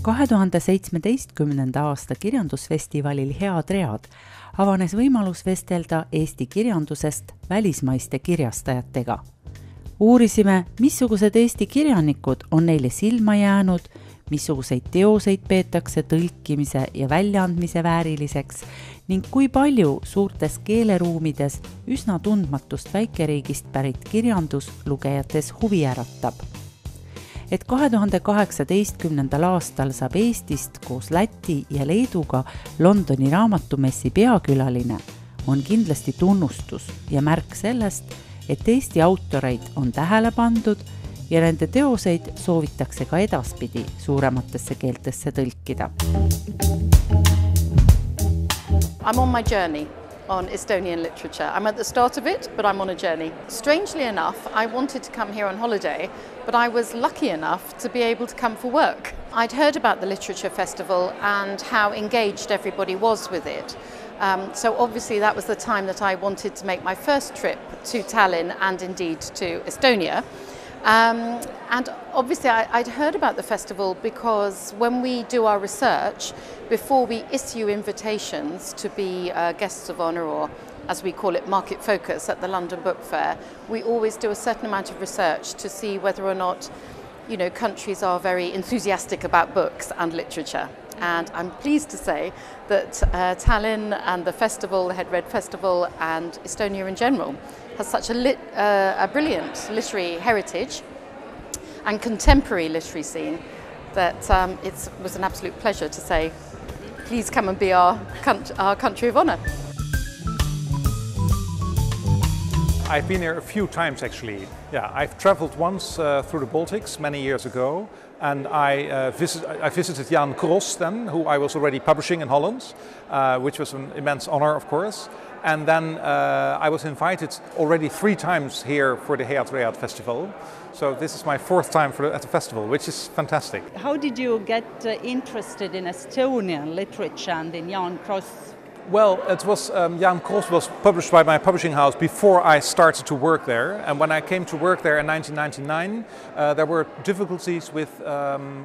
2017. aasta kirjandusfestivalil Head Read avanes võimalus vestelda Eesti kirjandusest välismaiste kirjastajatega. Uurisime, missugused Eesti kirjanikud on neile silma jäänud, missuguseid teoseid peetakse tõlkimise ja väljaandmise vääriliseks ning kui palju suurtes keeleruumides üsna tundmatust väikeriigist pärit kirjandus lugejates huvi äratab. Et 2018. aastal saab Eestist koos Läti ja Leeduga Londoni raamatumessi peakülaline, on kindlasti tunnustus ja märk sellest, et Eesti autoreid on tähele pandud ja nende teoseid soovitakse ka edaspidi suurematesse keeltesse tõlkida. I'm on my journey on Estonian literature. I'm at the start of it, but I'm on a journey. Strangely enough, I wanted to come here on holiday, but I was lucky enough to be able to come for work. I'd heard about the literature festival and how engaged everybody was with it. So obviously that was the time that I wanted to make my first trip to Tallinn and indeed to Estonia. And obviously I'd heard about the festival because when we do our research, before we issue invitations to be guests of honour, or as we call it, market focus at the London Book Fair, we always do a certain amount of research to see whether or not, you know, countries are very enthusiastic about books and literature. And I'm pleased to say that Tallinn and the festival, the HeadRead festival, and Estonia in general has such a brilliant literary heritage and contemporary literary scene that it was an absolute pleasure to say, please come and be our country of honour. I've been here a few times actually. Yeah, I've travelled once through the Baltics many years ago, and I visited Jan Kros then, who I was already publishing in Holland, which was an immense honour, of course. And then I was invited already 3 times here for the HeadRead festival. So this is my 4th time at the festival, which is fantastic. How did you get interested in Estonian literature and in Jan Kros? Well, it was Jan Kros was published by my publishing house before I started to work there. And when I came to work there in 1999, there were difficulties with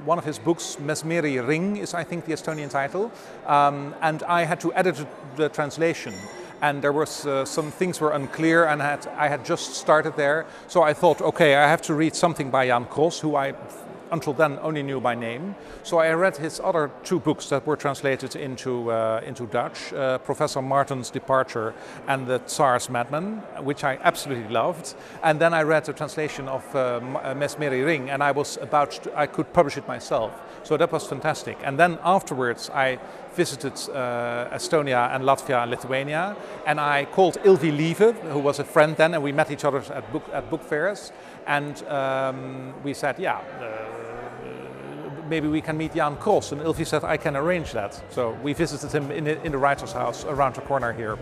one of his books, Mesmeri Ring is I think the Estonian title, and I had to edit the translation. And there was some things were unclear, and I had just started there. So I thought, okay, I have to read something by Jan Kros, who I until then only knew by name. So I read his other 2 books that were translated into Dutch, Professor Martin's Departure and The Tsar's Madman, which I absolutely loved. And then I read the translation of Mesmeri Ring, and I could publish it myself. So that was fantastic. And then afterwards I visited Estonia and Latvia and Lithuania, and I called Ilvi Lieve, who was a friend then, and we met each other at book fairs, and we said, yeah, maybe we can meet Jan Kros, and Ilvi said, I can arrange that. So we visited him in the writer's house around the corner here.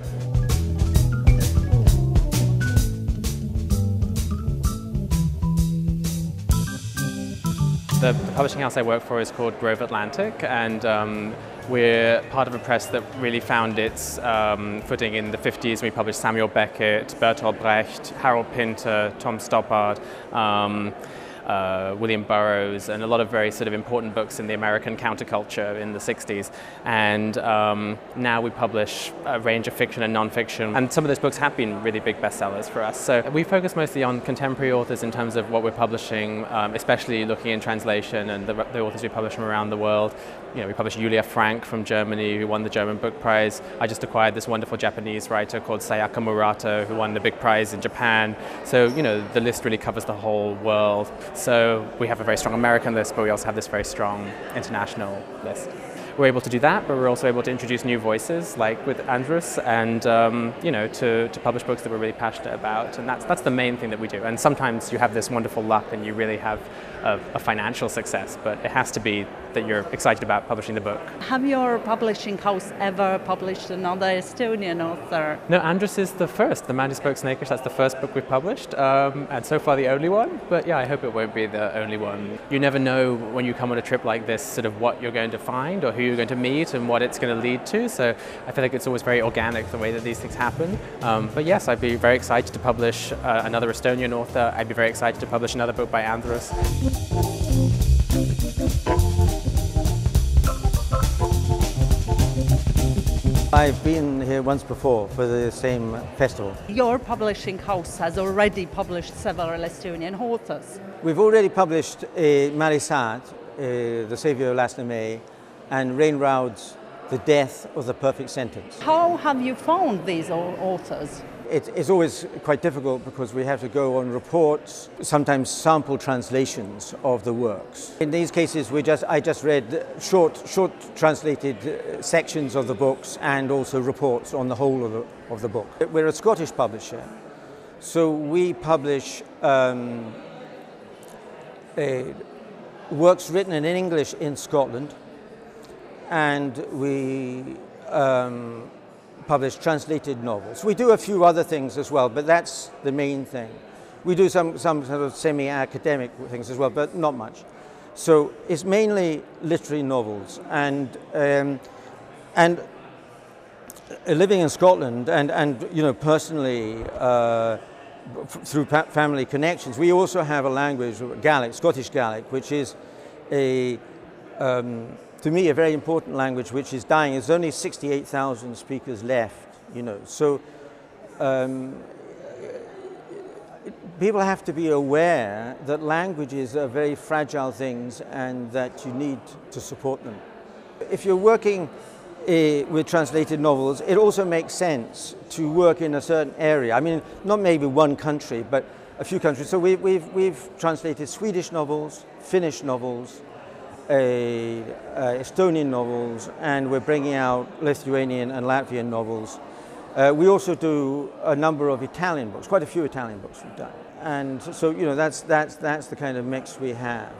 The publishing house I work for is called Grove Atlantic, and we're part of a press that really found its footing in the 50s. We published Samuel Beckett, Bertolt Brecht, Harold Pinter, Tom Stoppard, William Burroughs, and a lot of very sort of important books in the American counterculture in the 60s. And now we publish a range of fiction and non-fiction, and some of those books have been really big bestsellers for us. So we focus mostly on contemporary authors in terms of what we're publishing, especially looking in translation and the authors we publish from around the world. You know, we published Julia Frank from Germany, who won the German Book Prize. I just acquired this wonderful Japanese writer called Sayaka Murata, who won the big prize in Japan. So, you know, the list really covers the whole world. So we have a very strong American list, but we also have this very strong international list. We're able to do that, but we're also able to introduce new voices, like with Andrus, and you know, to publish books that we're really passionate about. And that's the main thing that we do. And sometimes you have this wonderful luck and you really have a financial success, but it has to be that you're excited about publishing the book. Have your publishing house ever published another Estonian author? No, Andrus is the first. The Man Who Spoke Snakish, that's the first book we've published, and so far the only one. But yeah, I hope it won't be the only one. You never know when you come on a trip like this sort of what you're going to find or who you're going to meet and what it's going to lead to. So I feel like it's always very organic the way that these things happen. But yes, I'd be very excited to publish another Estonian author. I'd be very excited to publish another book by Andrus. I've been here once before for the same festival. Your publishing house has already published several Estonian authors. We've already published Marisad, The Savior of Lasnamäe, and Rain Raud's The Death of the Perfect Sentence. How have you found these authors? It's always quite difficult because we have to go on reports, sometimes sample translations of the works. In these cases, I just read short translated sections of the books and also reports on the whole of the book. We're a Scottish publisher, so we publish works written in English in Scotland, and we publish translated novels. We do a few other things as well, but that's the main thing. We do some sort of semi-academic things as well, but not much. So it's mainly literary novels, and living in Scotland and you know, personally through family connections, we also have a language, Gaelic, Scottish Gaelic, which is to me, a very important language which is dying. There's only 68,000 speakers left, you know. So people have to be aware that languages are very fragile things and that you need to support them. If you're working with translated novels, it also makes sense to work in a certain area. I mean, not maybe one country, but a few countries. So we've translated Swedish novels, Finnish novels, Estonian novels, and we're bringing out Lithuanian and Latvian novels. We also do a number of Italian books, quite a few Italian books we've done. And so, you know, that's the kind of mix we have.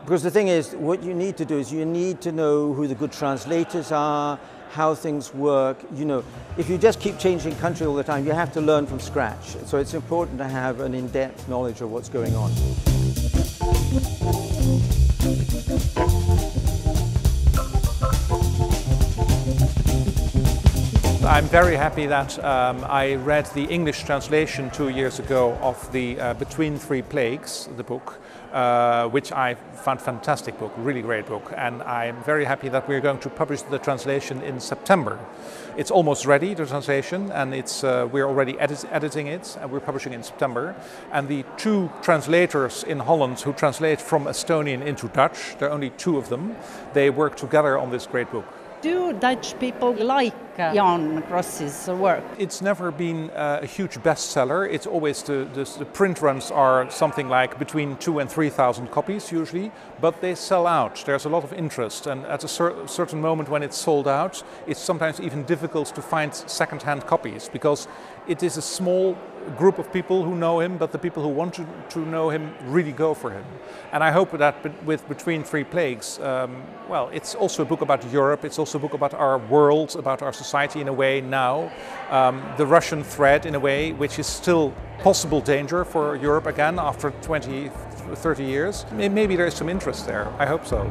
Because the thing is, what you need to do is you need to know who the good translators are, how things work. You know, if you just keep changing country all the time, you have to learn from scratch. So it's important to have an in-depth knowledge of what's going on. I'm very happy that I read the English translation 2 years ago of the Between Three Plagues, the book, which I found fantastic book, really great book, and I'm very happy that we're going to publish the translation in September. It's almost ready, the translation, and we're already editing it, and we're publishing it in September. And the two translators in Holland who translate from Estonian into Dutch, there are only two of them, they work together on this great book. Do Dutch people like Jan Gross's work? It's never been a huge bestseller. It's always the print runs are something like between 2,000 and 3,000 copies usually, but they sell out. There's a lot of interest, and at a certain moment when it's sold out, it's sometimes even difficult to find second-hand copies because it is a small group of people who know him, but the people who want to know him really go for him. And I hope that with Between Three Plagues, well, it's also a book about Europe, it's also a book about our world, about our society in a way now, the Russian threat in a way, which is still possible danger for Europe again after 20, 30 years. Maybe there is some interest there, I hope so.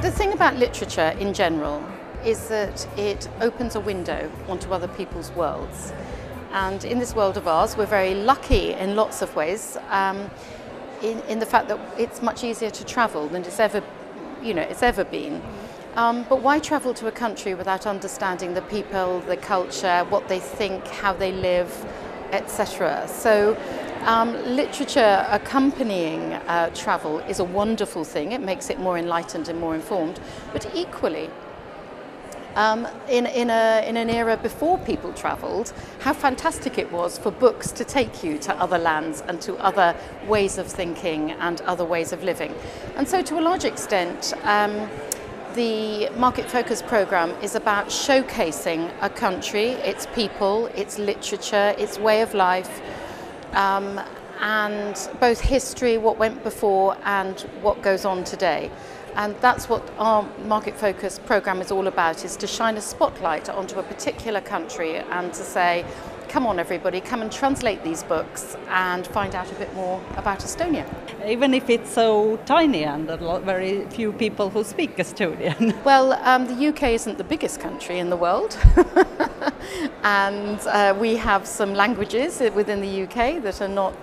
The thing about literature in general is that it opens a window onto other people's worlds. And in this world of ours, we're very lucky in lots of ways, in the fact that it's much easier to travel than it's ever been. But why travel to a country without understanding the people, the culture, what they think, how they live, etc. So literature accompanying travel is a wonderful thing. It makes it more enlightened and more informed. But equally, in an era before people travelled, how fantastic it was for books to take you to other lands and to other ways of thinking and other ways of living. And so to a large extent, the Market Focus programme is about showcasing a country, its people, its literature, its way of life, and both history, what went before, and what goes on today. And that's what our Market Focus programme is all about, is to shine a spotlight onto a particular country and to say, come on everybody, come and translate these books and find out a bit more about Estonia. Even if it's so tiny and very few people who speak Estonian. Well, the UK isn't the biggest country in the world. And we have some languages within the UK that are not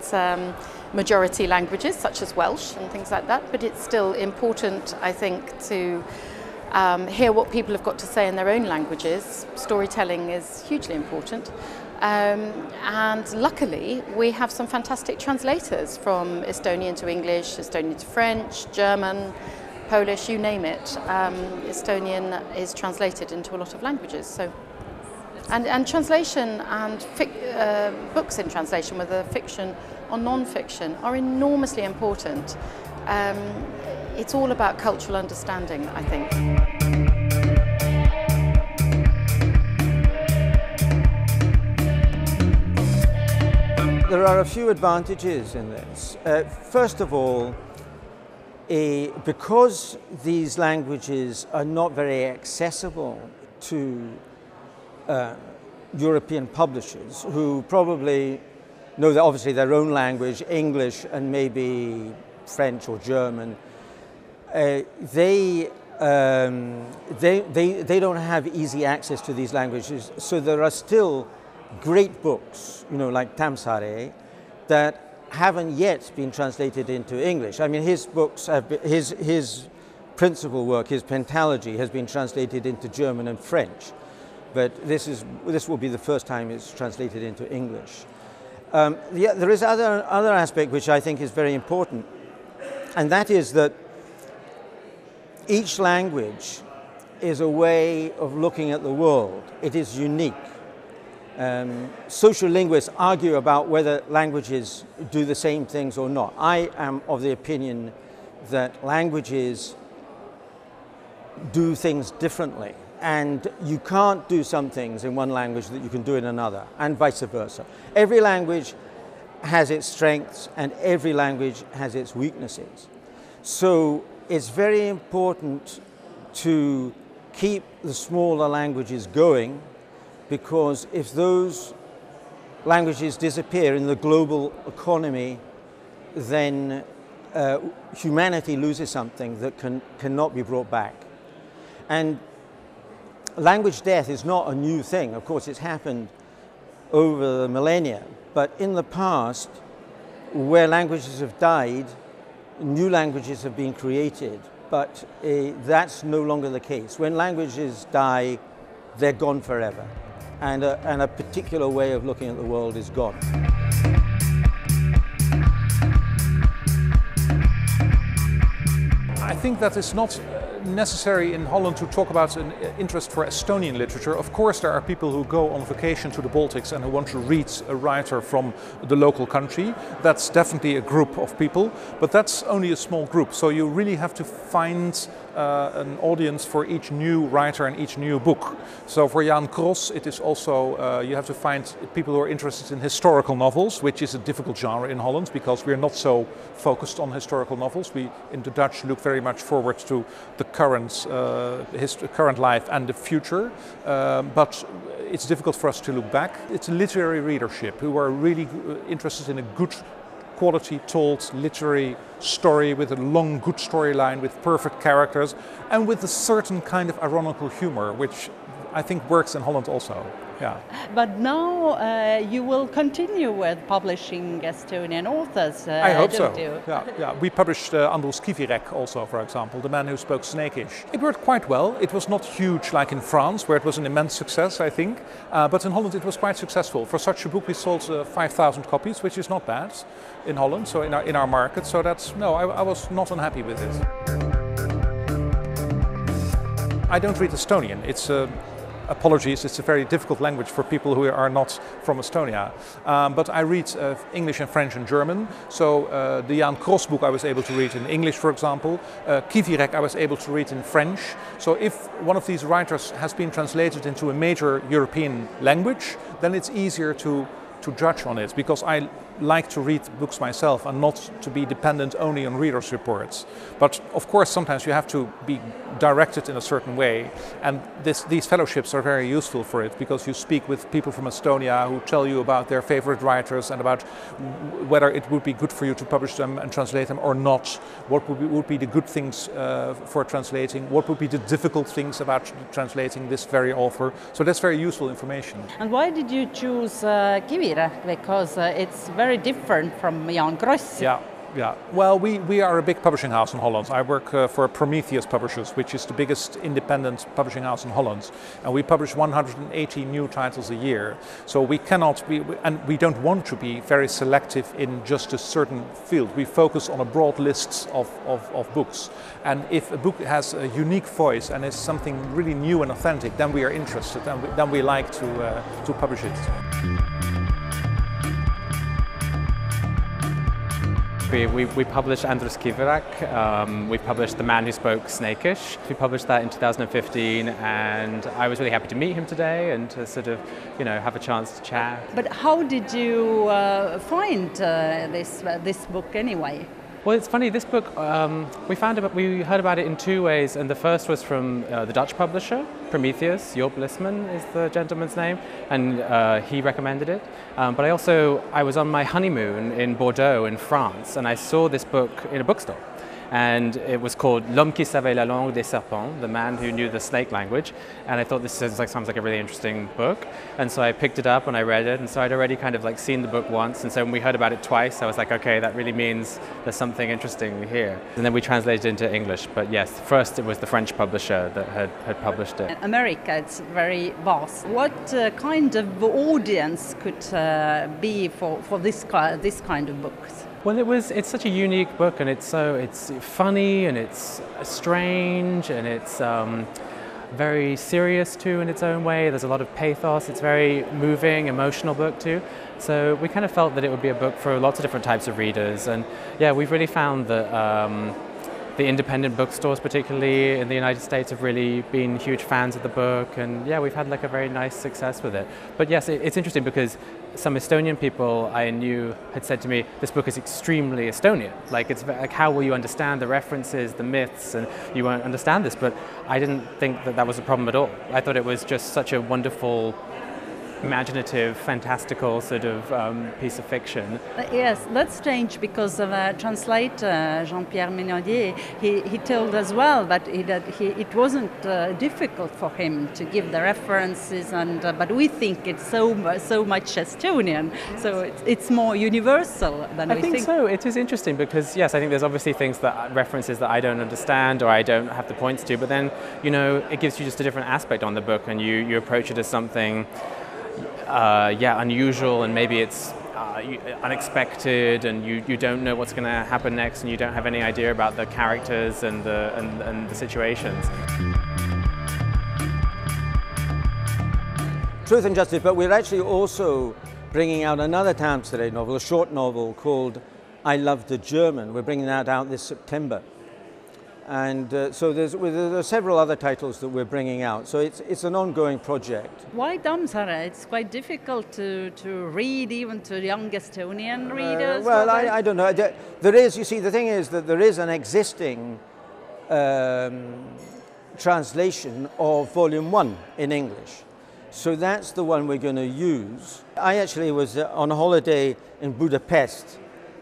majority languages, such as Welsh and things like that, but it's still important, I think, to hear what people have got to say in their own languages. Storytelling is hugely important. And luckily, we have some fantastic translators from Estonian to English, Estonian to French, German, Polish, you name it. Estonian is translated into a lot of languages. So, and translation and books in translation, whether fiction or non-fiction, are enormously important. It's all about cultural understanding, I think. There are a few advantages in this. First of all, because these languages are not very accessible to European publishers, who probably know that obviously their own language, English and maybe French or German, they don't have easy access to these languages. So there are still great books, you know, like Tammsaare, that haven't yet been translated into English. I mean, his books have been, his principal work, his pentalogy, has been translated into German and French, but this will be the first time it's translated into English. There is other aspect which I think is very important, and that is that each language is a way of looking at the world. It is unique. Social linguists argue about whether languages do the same things or not. I am of the opinion that languages do things differently, and you can't do some things in one language that you can do in another, and vice versa. Every language has its strengths and every language has its weaknesses. So it's very important to keep the smaller languages going, because if those languages disappear in the global economy, then humanity loses something that cannot be brought back. And language death is not a new thing. Of course, it's happened over the millennia, but in the past, where languages have died, new languages have been created, but that's no longer the case. When languages die, they're gone forever. And a particular way of looking at the world is gone. I think that it's not necessary in Holland to talk about an interest for Estonian literature. Of course, there are people who go on vacation to the Baltics and who want to read a writer from the local country. That's definitely a group of people, but that's only a small group. So you really have to find an audience for each new writer and each new book. So for Jan Kros, it is also, you have to find people who are interested in historical novels, which is a difficult genre in Holland because we're not so focused on historical novels. We, in the Dutch, look very much forward to the current life and the future, but it's difficult for us to look back. It's a literary readership who are really interested in a good quality told literary story with a long, good storyline with perfect characters and with a certain kind of ironical humor, which I think works in Holland also. Yeah. But now you will continue with publishing Estonian authors, I hope so. you? Yeah. We published Andrus Kivirek also, for example, the man who spoke Snakish. It worked quite well. It was not huge like in France, where it was an immense success, I think. But in Holland it was quite successful. For such a book we sold 5,000 copies, which is not bad in Holland, so in our market. So that's, no, I was not unhappy with it. I don't read Estonian. It's apologies, it's a very difficult language for people who are not from Estonia. But I read English and French and German. So the Jan Kros book I was able to read in English, for example. Kivirek I was able to read in French. So if one of these writers has been translated into a major European language, then it's easier to to judge on it, because I like to read books myself and not to be dependent only on readers' reports. But of course sometimes you have to be directed in a certain way, and these fellowships are very useful for it, because you speak with people from Estonia who tell you about their favorite writers and about whether it would be good for you to publish them and translate them or not, what would be the good things for translating, what would be the difficult things about translating this very author. So that's very useful information. And why did you choose Kivirähk? Because it's very different from Jan Kross. Yeah. Well, we are a big publishing house in Holland. I work for Prometheus Publishers, which is the biggest independent publishing house in Holland. And we publish 180 new titles a year. So we cannot be, and we don't want to be very selective in just a certain field. We focus on a broad list of books. And if a book has a unique voice and is something really new and authentic, then we are interested, and then we like to publish it. We published Andrus Kivirähk, we published The Man Who Spoke Snakish. We published that in 2015, and I was really happy to meet him today and to sort of, have a chance to chat. But how did you find this book anyway? Well, it's funny, this book, we heard about it in two ways, and the first was from the Dutch publisher, Prometheus. Job Lisman is the gentleman's name, and he recommended it. But I was on my honeymoon in Bordeaux in France, and I saw this book in a bookstore. And it was called L'homme qui savait la langue des serpents, the man who knew the snake language. And I thought this sounds like a really interesting book. And so I picked it up and I read it. And so I'd already kind of seen the book once. And so when we heard about it twice, I was like, okay, that really means there's something interesting here. And then we translated it into English. But yes, first it was the French publisher that had published it. In America, it's very vast. What kind of audience could be for this kind of books? Well, it's such a unique book, and it's funny, and it's strange, and it's very serious too in its own way. There's a lot of pathos. It's a very moving, emotional book too. So we kind of felt that it would be a book for lots of different types of readers. And yeah, we've really found that the independent bookstores, particularly in the United States, have really been huge fans of the book, and yeah, we've had a very nice success with it. But yes, it's interesting because some Estonian people I knew had said to me, this book is extremely Estonian. It's how will you understand the references, the myths, and you won't understand this. But I didn't think that was a problem at all. I thought it was just such a wonderful, imaginative, fantastical sort of piece of fiction. Yes, that's strange because the translator, Jean-Pierre Ménadier, he told as well that it wasn't difficult for him to give the references, but we think it's so much Estonian, so it's more universal than we think. I think so. It is interesting because, yes, I think there's obviously references that I don't understand or I don't have the points to, but then, it gives you just a different aspect on the book, and you approach it as something unusual, and maybe it's unexpected, and you don't know what's going to happen next, and you don't have any idea about the characters and the situations. Truth and Justice, but we're actually also bringing out another Times Today novel, a short novel called I Love the German. We're bringing that out this September. And so there are several other titles that we're bringing out. So it's an ongoing project. Why Tammsaare? It's quite difficult to read even to young Estonian readers. Well, I don't know. There is, you see, the thing is that there is an existing translation of Volume 1 in English. So that's the one we're going to use. I actually was on holiday in Budapest,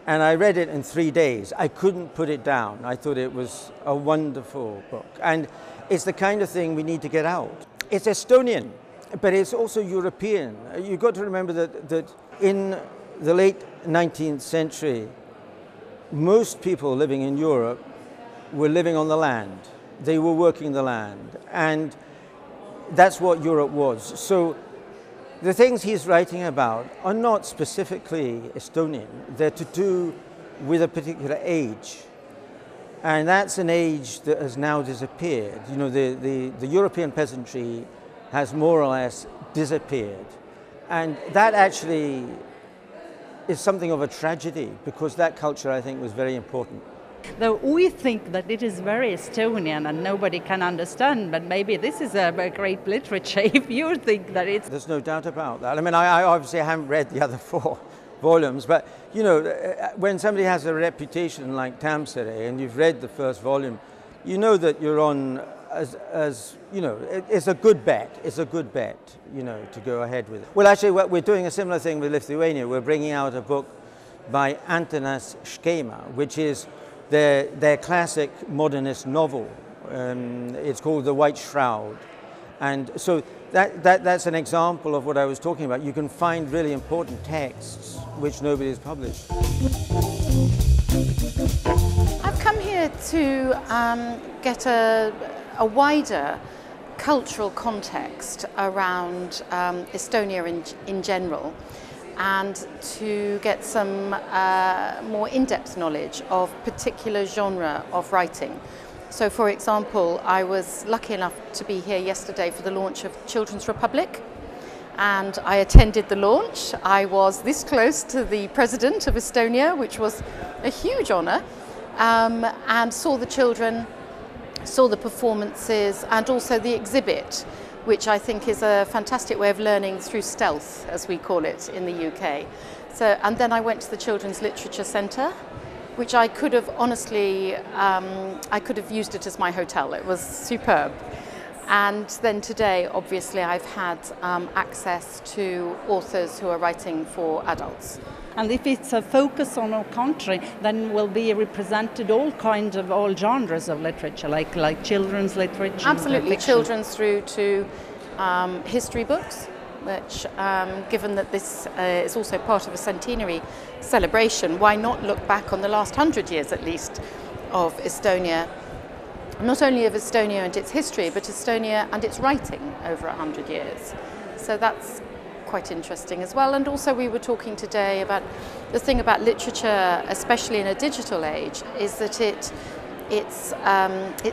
and I read it in 3 days. I couldn't put it down. I thought it was a wonderful book. And it's the kind of thing we need to get out. It's Estonian, but it's also European. You've got to remember that in the late 19th century, most people living in Europe were living on the land. They were working the land. And that's what Europe was. So the things he's writing about are not specifically Estonian. They're to do with a particular age. And that's an age that has now disappeared. The European peasantry has more or less disappeared. And that actually is something of a tragedy, because that culture, I think, was very important. Though we think that it is very Estonian and nobody can understand, but maybe this is a great literature if you think that it's... There's no doubt about that. I mean, I obviously haven't read the other 4 volumes, but, you know, when somebody has a reputation like Tampere and you've read the first volume, you know that you're on, as you know, it's a good bet. It's a good bet, you know, to go ahead with it. Well, actually, we're doing a similar thing with Lithuania. We're bringing out a book by Antanas Škėma, which is their classic modernist novel. It's called The White Shroud. And so that's an example of what I was talking about. You can find really important texts which nobody has published. I've come here to get a wider cultural context around Estonia in general, and to get some more in-depth knowledge of particular genre of writing. So, for example, I was lucky enough to be here yesterday for the launch of Children's Republic, and I attended the launch. I was this close to the President of Estonia, which was a huge honour, and saw the children, saw the performances, and also the exhibit, which I think is a fantastic way of learning through stealth, as we call it in the UK. So, and then I went to the Children's Literature Centre, which I could have honestly, I could have used it as my hotel. It was superb. And then today, obviously, I've had access to authors who are writing for adults. And if it's a focus on our country, then will be represented all kinds of all genres of literature, like children's literature. Absolutely, children's through to history books, which, given that this is also part of a centenary celebration, why not look back on the last 100 years at least of Estonia, not only of Estonia and its history, but Estonia and its writing over 100 years. So that's quite interesting as well. And also we were talking today about the thing about literature, especially in a digital age, is that it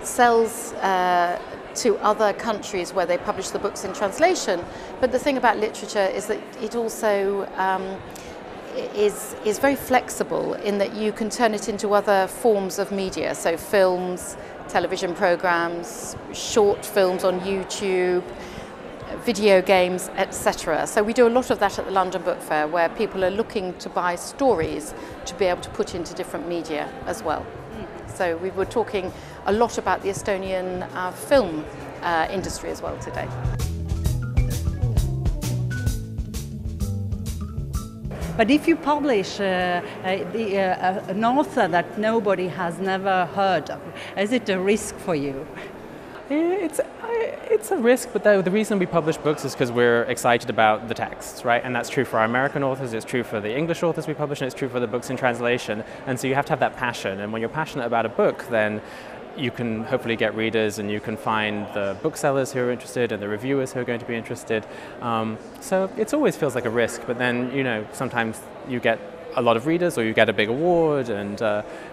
sells to other countries where they publish the books in translation. But the thing about literature is that it also is very flexible in that you can turn it into other forms of media, so films, television programs, short films on YouTube, video games, etc. So we do a lot of that at the London Book Fair, where people are looking to buy stories to be able to put into different media as well. So we were talking a lot about the Estonian film industry as well today. But if you publish an author that nobody has never heard of, is it a risk for you? It's a risk, but the reason we publish books is because we're excited about the texts, right? And that's true for our American authors, it's true for the English authors we publish, and it's true for the books in translation. And so you have to have that passion, and when you're passionate about a book, then you can hopefully get readers, and you can find the booksellers who are interested and the reviewers who are going to be interested. So it always feels like a risk, but then, you know, sometimes you get a lot of readers or you get a big award, and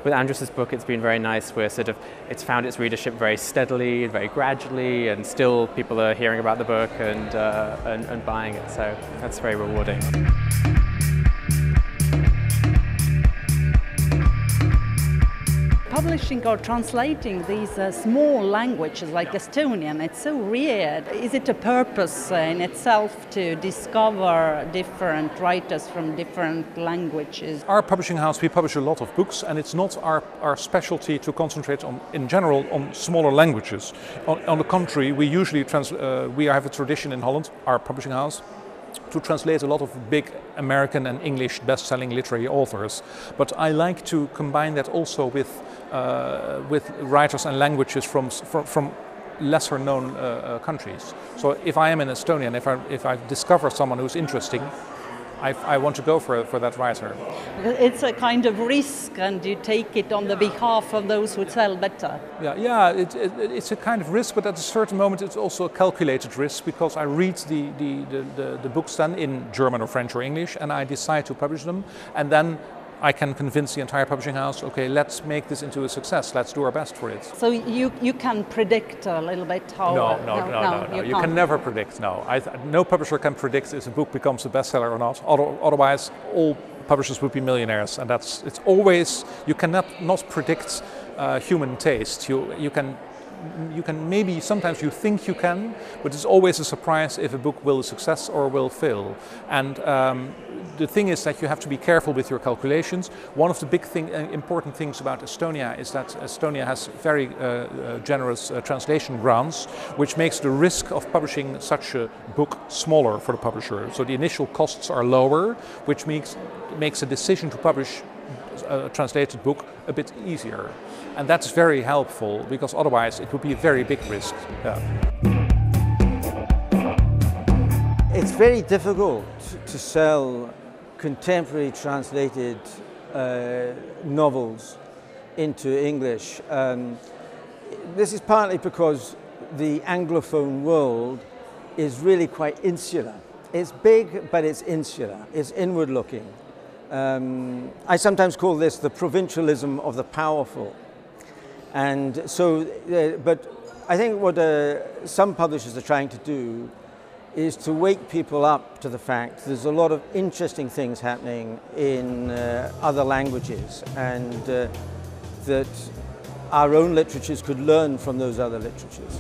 with Andrus's book it's been very nice. It's found its readership very steadily, very gradually, and still people are hearing about the book and buying it, so that's very rewarding. Publishing or translating these small languages like Estonian, it's so rare. Is it a purpose in itself to discover different writers from different languages? Our publishing house, we publish a lot of books, and it's not our specialty to concentrate on, in general, on smaller languages. On the contrary, we usually we have a tradition in Holland, our publishing house, to translate a lot of big American and English best-selling literary authors. But I like to combine that also with writers and languages from lesser-known countries. So if I am in Estonia and if I discover someone who's interesting, I want to go for that writer. It's a kind of risk, and you take it on the behalf of those who sell better. Yeah, it's a kind of risk, but at a certain moment it's also a calculated risk, because I read the books then in German or French or English, and I decide to publish them, and then I can convince the entire publishing house, okay, let's make this into a success, let's do our best for it. So you can predict a little bit how... No, you can never predict, no. No publisher can predict if a book becomes a bestseller or not, otherwise all publishers would be millionaires, and it's always, you cannot not predict human taste. You can maybe, sometimes you think you can, but it's always a surprise if a book will success or will fail. And the thing is that you have to be careful with your calculations. One of the big important things about Estonia is that Estonia has very generous translation grants, which makes the risk of publishing such a book smaller for the publisher. So the initial costs are lower, which makes a decision to publish a translated book a bit easier. And that's very helpful, because otherwise it would be a very big risk. Yeah. It's very difficult to sell contemporary translated novels into English. This is partly because the Anglophone world is really quite insular. It's big, but it's insular. It's inward looking. I sometimes call this the provincialism of the powerful. And so, but I think what some publishers are trying to do is to wake people up to the fact there's a lot of interesting things happening in other languages, and that our own literatures could learn from those other literatures.